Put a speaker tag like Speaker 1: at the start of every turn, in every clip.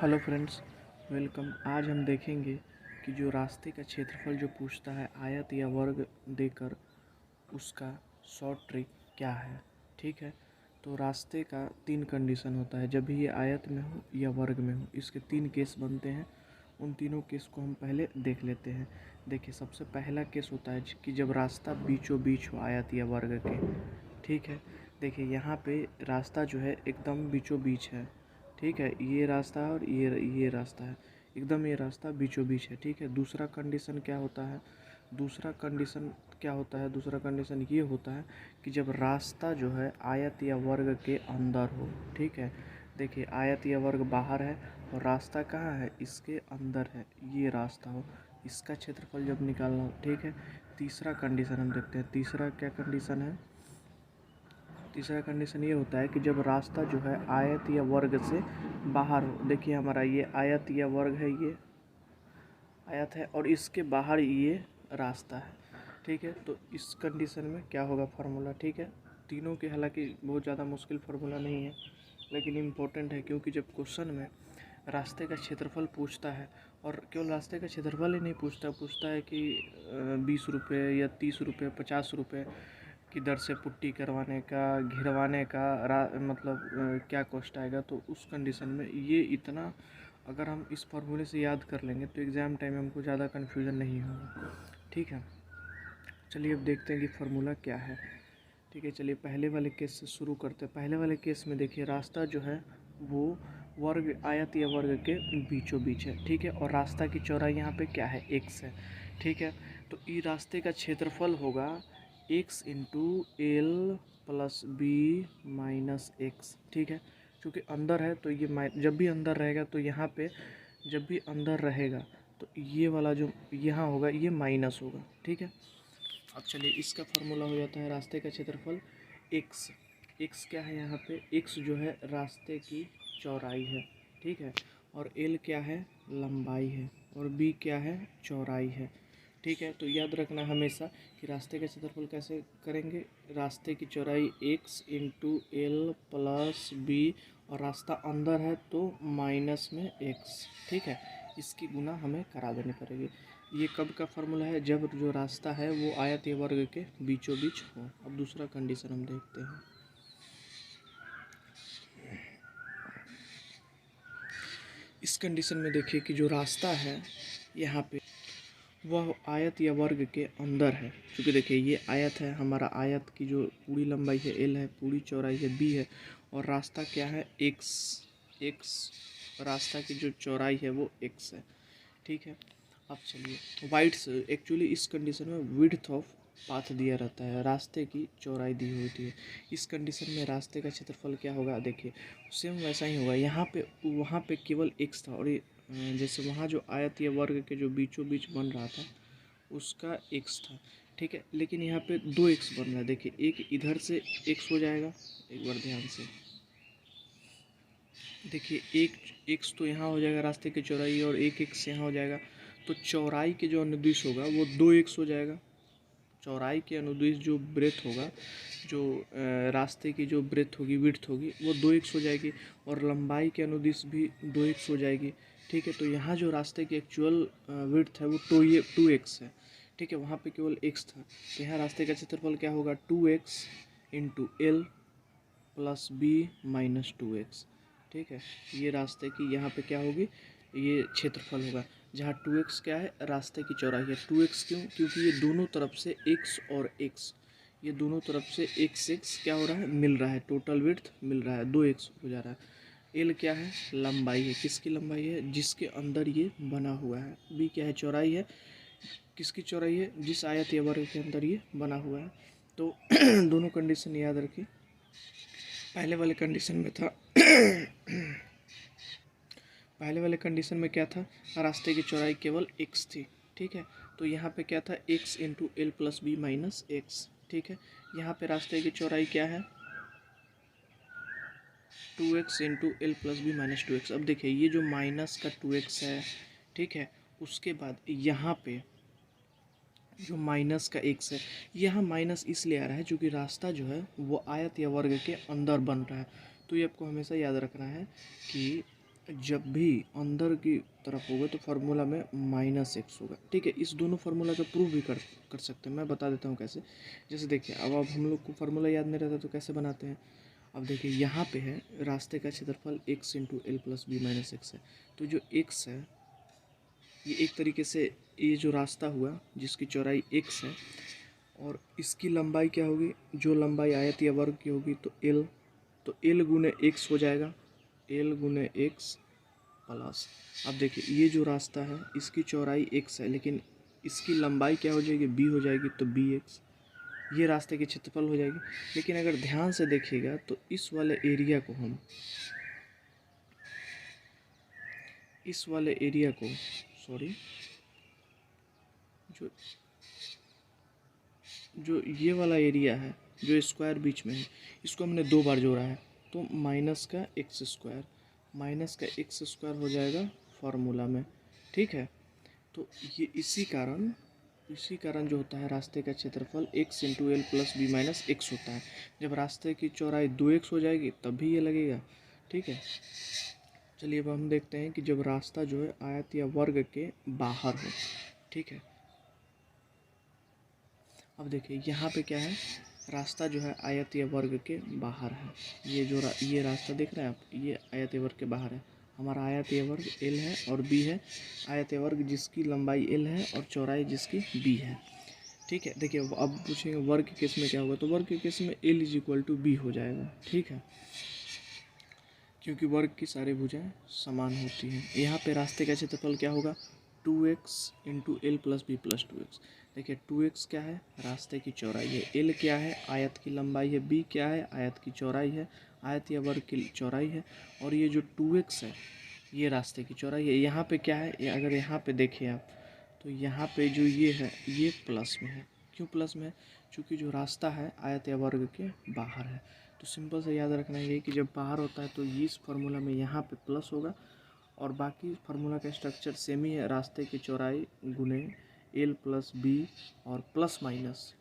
Speaker 1: Hello friends, welcome. आज हम देखेंगे कि जो रास्ते का क्षेत्रफल जो पूछता है आयत या वर्ग देकर उसका शॉर्ट ट्रिक क्या है। ठीक है, तो रास्ते का 3 कंडीशन होता है, जब भी ये आयत में हो या वर्ग में हो। इसके 3 केस बनते हैं। उन तीनों केस को हम पहले देख लेते हैं। देखिए, सबसे पहला केस होता है कि जब रास्ता बीचों बीच हो आयत या वर्ग के। ठीक है, देखिए यहाँ पे रास्ता जो है एकदम बीचों बीच है। ठीक है, ये रास्ता है और ये रास्ता है, एकदम ये रास्ता बीचों बीच है। ठीक है, दूसरा कंडीशन क्या होता है? दूसरा कंडीशन ये होता है कि जब रास्ता जो है आयत या वर्ग के अंदर हो। ठीक है, देखिए आयत या वर्ग बाहर है और रास्ता कहाँ है? इसके अंदर है। ये रास्ता हो, इसका क्षेत्रफल जब निकालना हो। ठीक है, तीसरा कंडीशन हम देखते हैं। तीसरा क्या कंडीशन है? तीसरा कंडीशन ये होता है कि जब रास्ता जो है आयत या वर्ग से बाहर हो। देखिए हमारा ये आयत या वर्ग है, ये आयत है और इसके बाहर ये रास्ता है। ठीक है, तो इस कंडीशन में क्या होगा फार्मूला? ठीक है, तीनों के हालांकि बहुत ज़्यादा मुश्किल फार्मूला नहीं है, लेकिन इम्पोर्टेंट है, क्योंकि जब क्वेश्चन में रास्ते का क्षेत्रफल पूछता है, और केवल रास्ते का क्षेत्रफल ही नहीं पूछता है कि 20 रुपये या 30 रुपये 50 रुपये की दर से पुट्टी करवाने का, घिरवाने का मतलब क्या कॉस्ट आएगा। तो उस कंडीशन में ये इतना अगर हम इस फार्मूले से याद कर लेंगे तो एग्ज़ाम टाइम में हमको ज़्यादा कन्फ्यूज़न नहीं होगा। ठीक है, चलिए अब देखते हैं कि फार्मूला क्या है। ठीक है, चलिए पहले वाले केस से शुरू करते हैं। पहले वाले केस में देखिए रास्ता जो है वो वर्ग आयत या वर्ग के बीचों बीच है। ठीक है, और रास्ता की चौड़ाई यहाँ पे क्या है? x है। ठीक है, तो ई रास्ते का क्षेत्रफल होगा x into L plus B minus X. ठीक है, क्योंकि अंदर है तो ये जब भी अंदर रहेगा तो यहाँ पे जब भी अंदर रहेगा तो ये वाला जो यहाँ होगा ये माइनस होगा। ठीक है, अब चलिए इसका फार्मूला हो जाता है रास्ते का क्षेत्रफल x। x क्या है यहाँ पे? x जो है रास्ते की चौड़ाई है। ठीक है, और l क्या है? लंबाई है। और b क्या है? चौड़ाई है। ठीक है, तो याद रखना हमेशा कि रास्ते का क्षेत्रफल कैसे करेंगे। रास्ते की चौड़ाई x into L plus B, और रास्ता अंदर है तो माइनस में x। ठीक है, इसकी गुना हमें करा देनी पड़ेगी। ये कब का फार्मूला है? जब जो रास्ता है वो आयत या वर्ग के बीचों बीच हो। अब दूसरा कंडीशन हम देखते हैं। इस कंडीशन में देखिए कि जो रास्ता है यहाँ पे वह आयत या वर्ग के अंदर है। क्योंकि देखिए ये आयत है, हमारा आयत की जो पूरी लंबाई है एल है, पूरी चौड़ाई है बी है, और रास्ता क्या है? एक्स। रास्ता की जो चौड़ाई है वो एक्स है। ठीक है, अब चलिए वाइड्थ, एक्चुअली इस कंडीशन में विड्थ ऑफ पाथ दिया रहता है, रास्ते की चौड़ाई दी होती है। इस कंडीशन में रास्ते का क्षेत्रफल क्या होगा? देखिए सेम वैसा ही होगा। यहाँ पे वहाँ पे केवल x था, और ये जैसे वहाँ जो आयत या वर्ग के जो बीचों बीच बन रहा था उसका x था। ठीक है, लेकिन यहाँ पे 2x बन रहा है। देखिए एक इधर से x हो जाएगा, एक बार ध्यान से देखिए, एक x तो यहाँ हो जाएगा रास्ते की चौड़ाई, और एक x यहाँ हो जाएगा, तो चौड़ाई के जो अनुदिश होगा वो 2x हो जाएगा। चौड़ाई के अनुदिश जो ब्रेथ होगा, जो रास्ते की जो ब्रेथ होगी, विड्थ होगी, वो 2x हो जाएगी, और लंबाई के अनुदिश भी 2x हो जाएगी। ठीक है, तो यहाँ जो रास्ते की एक्चुअल विड्थ है वो 2x है। ठीक है, वहाँ पे केवल x था, तो यहाँ रास्ते का क्षेत्रफल क्या होगा? 2x into L plus B minus 2x। ठीक है, ये रास्ते की यहाँ पे क्या होगी? ये क्षेत्रफल होगा, जहाँ 2x क्या है? रास्ते की चौड़ाई है। 2x क्यों? क्योंकि ये दोनों तरफ से x और x, ये दोनों तरफ से x क्या हो रहा है? मिल रहा है, टोटल विड्थ मिल रहा है, 2x हो जा रहा है। एल क्या है? लंबाई है। किसकी लंबाई है? जिसके अंदर ये बना हुआ है। बी क्या है? चौड़ाई है। किसकी चौड़ाई है? जिस आयत या वर्ग के अंदर ये बना हुआ है। तो दोनों कंडीशन याद रखिए। पहले वाले कंडीशन में था पहले वाले कंडीशन में क्या था? रास्ते की चौड़ाई केवल x थी। ठीक है, तो यहाँ पे क्या था? x into L plus B minus X. ठीक है, यहाँ पे रास्ते की चौड़ाई क्या है? 2x into L plus B minus 2x। अब देखिए ये जो माइनस का 2x है, ठीक है, उसके बाद यहाँ पे जो माइनस का x है, यहाँ माइनस इसलिए आ रहा है क्योंकि रास्ता जो है वो आयत या वर्ग के अंदर बन रहा है। तो ये आपको हमेशा याद रखना है कि जब भी अंदर की तरफ होगा तो फार्मूला में -x होगा। ठीक है, इस दोनों फार्मूला का प्रूव भी कर सकते हैं। मैं बता देता हूँ कैसे। जैसे देखिए, अब हम लोग को फार्मूला याद नहीं रहता तो कैसे बनाते हैं। अब देखिए, यहाँ पे है रास्ते का क्षेत्रफल x into L plus B minus X है। तो जो x है ये एक तरीके से ये जो रास्ता हुआ जिसकी चौड़ाई x है, और इसकी लंबाई क्या होगी, जो लंबाई आयत या वर्ग की होगी तो l, तो l गुने x हो जाएगा, l गुने x प्लस। अब देखिए, ये जो रास्ता है इसकी चौड़ाई x है, लेकिन इसकी लंबाई क्या हो जाएगी, b हो जाएगी, तो bx ये रास्ते की क्षेत्रफल हो जाएगी। लेकिन अगर ध्यान से देखिएगा तो इस वाले एरिया को सॉरी, जो ये वाला एरिया है जो स्क्वायर बीच में है, इसको हमने 2 बार जोड़ा है, तो -का x स्क्वायर हो जाएगा फार्मूला में। ठीक है, तो ये इसी कारण जो होता है रास्ते का क्षेत्रफल x into L plus B minus X होता है। जब रास्ते की चौड़ाई 2x हो जाएगी तब भी ये लगेगा। ठीक है, चलिए अब हम देखते हैं कि जब रास्ता जो है आयत या वर्ग के बाहर हो। ठीक है, अब देखिए यहाँ पे क्या है, रास्ता जो है आयत या वर्ग के बाहर है। ये रास्ता देख रहे हैं आप, ये आयत या वर्ग के बाहर है। हमारा आयत या वर्ग l है और b है। आयत या वर्ग जिसकी लंबाई l है और चौड़ाई जिसकी b है। ठीक है, देखिए अब पूछेंगे वर्ग के केस में क्या होगा, तो वर्ग के केस में l is equal to b हो जाएगा। ठीक है, क्योंकि वर्ग की सारी भुजाएं समान होती हैं। यहाँ पे रास्ते का क्षेत्रफल क्या होगा, 2x into L plus B plus 2x। देखिए 2x क्या है, रास्ते की चौड़ाई है, l क्या है, आयत की लंबाई है, b क्या है, आयत की चौड़ाई है, आयत या वर्ग की चौड़ाई है, और ये जो 2x है ये रास्ते की चौड़ाई है। यहाँ पे क्या है, अगर यहाँ पे देखें आप तो यहाँ पे जो ये है ये प्लस में है। क्यों प्लस में है, क्योंकि जो रास्ता है आयत या वर्ग के बाहर है। तो सिंपल से याद रखना है कि जब बाहर होता है तो ये इस फार्मूला में यहाँ पे प्लस होगा, और बाकी फार्मूला का स्ट्रक्चर सेम ही है, रास्ते की चौड़ाई गुने एल प्लस बी और प्लस माइनस।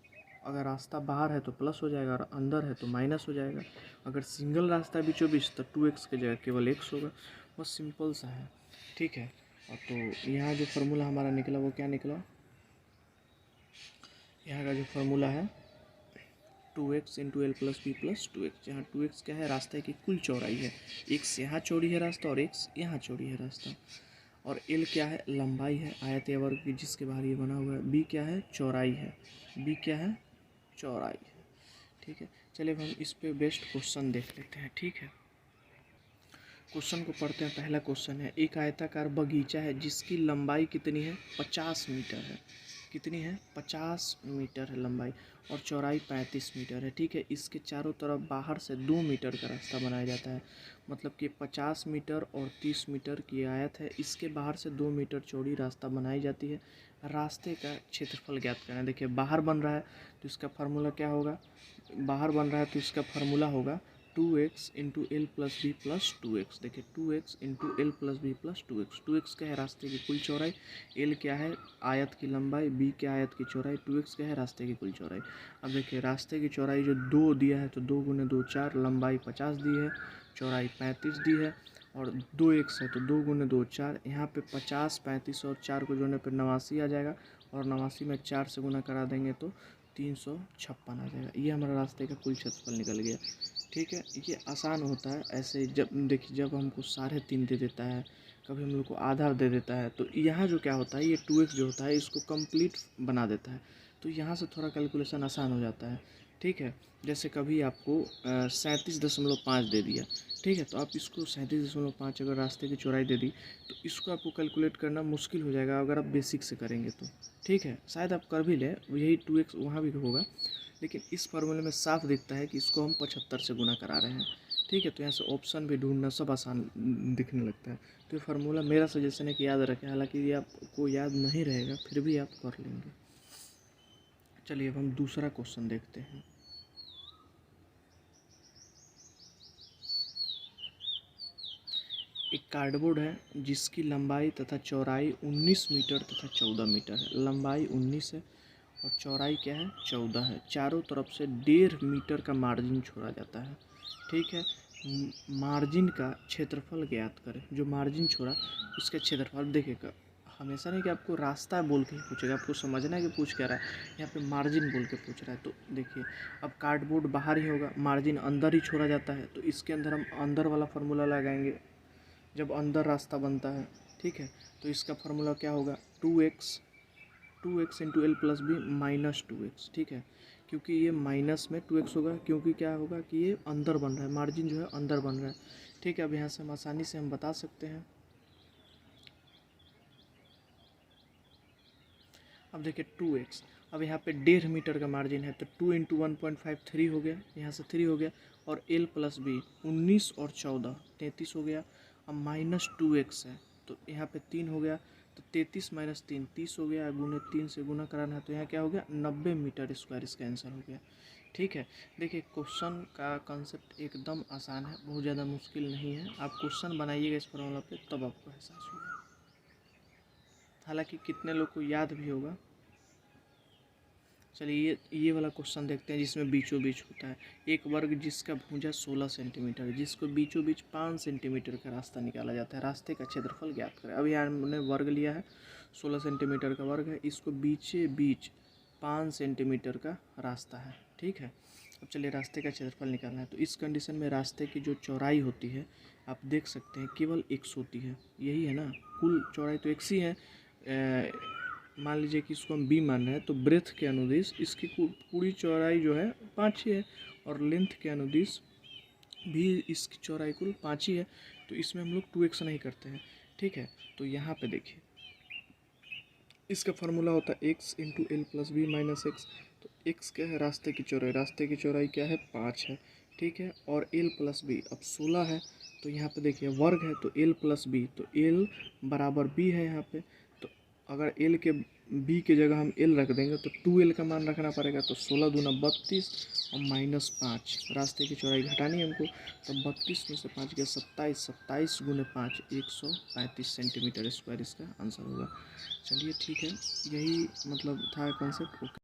Speaker 1: अगर रास्ता बाहर है तो प्लस हो जाएगा और अंदर है तो माइनस हो जाएगा। अगर सिंगल रास्ता बीचों बीच तो 2x की जगह केवल x होगा। बस सिंपल सा है। ठीक है, और तो यहाँ जो फार्मूला हमारा निकला वो क्या निकला, यहाँ का जो फार्मूला है 2x into L plus B plus 2x, जहाँ 2x क्या है, रास्ते की कुल चौड़ाई है। x यहाँ चौड़ी है रास्ता और x यहाँ चौड़ी है रास्ता, और l क्या है, लंबाई है आयत या वर्ग की जिसके बाहर ये बना हुआ है, b क्या है, चौड़ाई है, b क्या है, चौड़ाई है। ठीक है, चलिए अब हम इस पे बेस्ट क्वेश्चन देख लेते हैं। ठीक है, क्वेश्चन को पढ़ते हैं। पहला क्वेश्चन है, एक आयताकार बगीचा है जिसकी लंबाई कितनी है, 50 मीटर है। कितनी है, 50 मीटर है लंबाई, और चौड़ाई 35 मीटर है। ठीक है, इसके चारों तरफ बाहर से 2 मीटर का रास्ता बनाया जाता है। मतलब कि 50 मीटर और 30 मीटर की आयत है, इसके बाहर से 2 मीटर चौड़ी रास्ता बनाई जाती है। रास्ते का क्षेत्रफल ज्ञात करना है। देखिए बाहर बन रहा है तो इसका फार्मूला क्या होगा, बाहर बन रहा है तो इसका फार्मूला होगा 2x into L plus B plus 2x। देखिए 2x into L plus B plus 2x। 2x क्या है, रास्ते की कुल चौड़ाई, एल क्या है, आयत की लंबाई, बी क्या आयत की चौड़ाई, 2x क्या है, रास्ते की कुल चौड़ाई। अब देखिए रास्ते की चौड़ाई जो 2 दिया है तो 2 गुने 2 4, लंबाई 50 दी है, चौड़ाई 35 दी है, और 2x है तो 2 गुने 2 4। यहाँ पे 50 35 और 4 को जोड़ने पर 89 आ जाएगा, और 89 में 4 से गुना करा देंगे तो 356 आ जाएगा। ये हमारा रास्ते का कुल क्षेत्रफल निकल गया। ठीक है, ये आसान होता है ऐसे। जब देखिए जब हमको 3.5 दे देता है, कभी हम लोग को आधा दे देता है, तो यहाँ जो क्या होता है, ये 2x जो होता है इसको कंप्लीट बना देता है, तो यहाँ से थोड़ा कैलकुलेशन आसान हो जाता है। ठीक है, जैसे कभी आपको 37.5 दे दिया, ठीक है, तो आप इसको 37.5 अगर रास्ते की चौड़ाई दे दी तो इसको आपको कैलकुलेट करना मुश्किल हो जाएगा अगर आप बेसिक से करेंगे तो। ठीक है, शायद आप कर भी लें, यही 2x वहाँ भी होगा, लेकिन इस फार्मूले में साफ दिखता है कि इसको हम 75 से गुना करा रहे हैं। ठीक है, तो यहाँ से ऑप्शन भी ढूंढना सब आसान दिखने लगता है। तो ये फार्मूला मेरा सजेशन है कि याद रखें, हालांकि ये आपको याद नहीं रहेगा फिर भी आप कर लेंगे। चलिए अब हम दूसरा क्वेश्चन देखते हैं। एक कार्डबोर्ड है जिसकी लंबाई तथा चौड़ाई 19 मीटर तथा 14 मीटर है। लंबाई 19 है और चौड़ाई क्या है, 14 है। चारों तरफ से 1.5 मीटर का मार्जिन छोड़ा जाता है। ठीक है, मार्जिन का क्षेत्रफल ज्ञात करें। जो मार्जिन छोड़ा उसका क्षेत्रफल देखिएगा, हमेशा नहीं कि आपको रास्ता बोल के ही पूछेगा, आपको समझना है कि पूछ क्या रहा है। यहाँ पे मार्जिन बोल के पूछ रहा है, तो देखिए अब कार्डबोर्ड बाहर ही होगा, मार्जिन अंदर ही छोड़ा जाता है, तो इसके अंदर हम अंदर वाला फार्मूला लगाएंगे जब अंदर रास्ता बनता है। ठीक है, तो इसका फार्मूला क्या होगा, 2x into L plus B minus 2x। ठीक है, क्योंकि ये माइनस में 2x होगा, क्योंकि क्या होगा कि ये अंदर बन रहा है, मार्जिन जो है अंदर बन रहा है। ठीक है, अब यहाँ से हम आसानी से हम बता सकते हैं। अब देखिए 2x, अब यहाँ पे 1.5 मीटर का मार्जिन है, तो 2 इंटू 1.5 3 हो गया, यहाँ से 3 हो गया, और l प्लस बी 19 और 14 33 हो गया। अब माइनस 2x है, तो यहाँ पे 3 हो गया, तो 33 माइनस 3 30 हो गया, गुने 3 से गुना कराना है, तो यहाँ क्या हो गया 90 मीटर स्क्वायर, इसका आंसर हो गया। ठीक है, देखिए क्वेश्चन का कॉन्सेप्ट एकदम आसान है, बहुत ज़्यादा मुश्किल नहीं है। आप क्वेश्चन बनाइएगा इस फॉर्मूला पे, तब आपको एहसास होगा। हालांकि कितने लोग को याद भी होगा। चलिए ये वाला क्वेश्चन देखते हैं, जिसमें बीचों बीच होता है। एक वर्ग जिसका भुजा 16 सेंटीमीटर है, जिसको बीचों बीच 5 सेंटीमीटर का रास्ता निकाला जाता है, रास्ते का क्षेत्रफल ज्ञात करें। अब यहाँ हमने वर्ग लिया है, 16 सेंटीमीटर का वर्ग है, इसको बीचे बीच 5 सेंटीमीटर का रास्ता है। ठीक है, अब चलिए रास्ते का क्षेत्रफल निकालना है। तो इस कंडीशन में रास्ते की जो चौड़ाई होती है, आप देख सकते हैं केवल x होती है, यही है ना, कुल चौड़ाई तो x ही है। मान लीजिए कि इसको हम b मान रहे हैं, तो ब्रेथ के अनुदिश इसकी पूरी चौड़ाई जो है 5 ही है, और लेंथ के अनुदिश भी इसकी चौड़ाई कुल 5 ही है, तो इसमें हम लोग 2x नहीं करते हैं। ठीक है, तो यहाँ पे देखिए इसका फार्मूला होता है x into L plus B minus X. तो x क्या है, रास्ते की चौड़ाई, रास्ते की चौड़ाई क्या है 5 है। ठीक है, और l प्लस बी अब 16 है, तो यहाँ पे देखिए वर्ग है, तो l प्लस बी, तो l बराबर b है यहाँ पे। तो अगर l के b के जगह हम l रख देंगे, तो 2l का मान रखना पड़ेगा, तो 16 दूना 32 और माइनस 5, रास्ते की चौड़ाई घटानी है हमको, तो 32 में से 5 गया 27, 27 गुने 5 135 सेंटीमीटर स्क्वायर इसका आंसर होगा। चलिए ठीक है, यही मतलब था कॉन्सेप्ट। ओके।